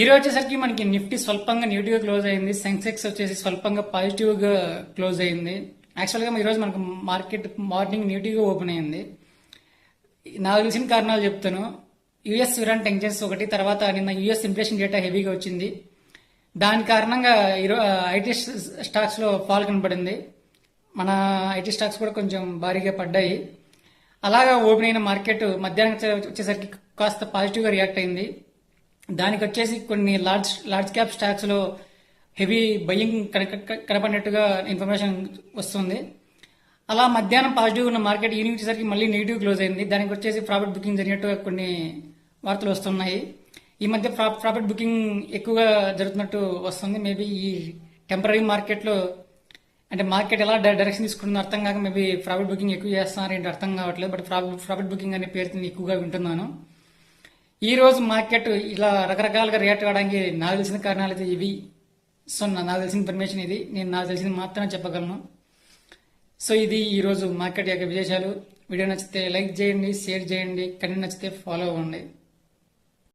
ఈ రోజు వచ్చేసరికి మనకి నిఫ్టీ స్వల్పంగా నెగిటివ్ గా క్లోజ్ అయింది. సెన్సెక్స్ వచ్చేసి స్వల్పంగా పాజిటివ్ గా క్లోజ్ అయింది. యాక్చువల్ గా ఈ రోజు మనకు మార్కెట్ మార్నింగ్ నెగిటివ్ గా ఓపెన్ అయింది. నాకు తెలిసిన కారణాలు చెప్తాను. యుఎస్ ఇరాన్ టెన్షన్స్ ఒకటి, తర్వాత నిన్న యుఎస్ ఇన్ఫ్లేషన్ డేటా హెవీగా వచ్చింది. దాని కారణంగా ఐటీ స్టాక్స్ లో ఫాల్ కనపడింది. మన ఐటీ స్టాక్స్ కూడా కొంచెం భారీగా పడ్డాయి. అలాగా ఓపెన్ అయిన మార్కెట్ మధ్యాహ్నం వచ్చేసరికి కాస్త పాజిటివ్ గా రియాక్ట్ అయింది. దానికి వచ్చేసి కొన్ని లార్జ్ క్యాప్ స్టాక్స్ లో హెవీ బయింగ్ కనపడినట్టుగా ఇన్ఫర్మేషన్ వస్తుంది. అలా మధ్యాహ్నం పాజిటివ్ ఉన్న మార్కెట్ ఈవినింగ్ వచ్చేసరికి మళ్ళీ నెగిటివ్ క్లోజ్ అయింది. దానికి వచ్చేసి ప్రాఫిట్ బుకింగ్ జరిగినట్టుగా కొన్ని వార్తలు వస్తున్నాయి. ఈ మధ్య ప్రాఫిట్ బుకింగ్ ఎక్కువగా జరుగుతున్నట్టు వస్తుంది. మేబీ ఈ టెంపరీ మార్కెట్ లో అంటే మార్కెట్ ఎలా డైరెక్షన్ తీసుకుంటుందో అర్థం కాక మేబీ ప్రాఫిట్ బుకింగ్ ఎక్కువ చేస్తున్నారు ఏంటి అర్థం కావట్లేదు. బట్ ప్రాఫిట్ బుకింగ్ అనే పేరుతో ఎక్కువగా వింటున్నాను. ఈ రోజు మార్కెట్ ఇలా రకరకాలుగా రియాక్ట్ కావడానికి నాకు తెలిసిన కారణాలు అయితే ఇవి. సో నాకు తెలిసిన ఇన్ఫర్మేషన్ ఇది. నేను నాకు తెలిసింది మాత్రమే చెప్పగలను. సో ఇది ఈ రోజు మార్కెట్ యొక్క విశేషాలు. వీడియో నచ్చితే లైక్ చేయండి, షేర్ చేయండి, కంటెంట్ నచ్చితే ఫాలో అవ్వండి.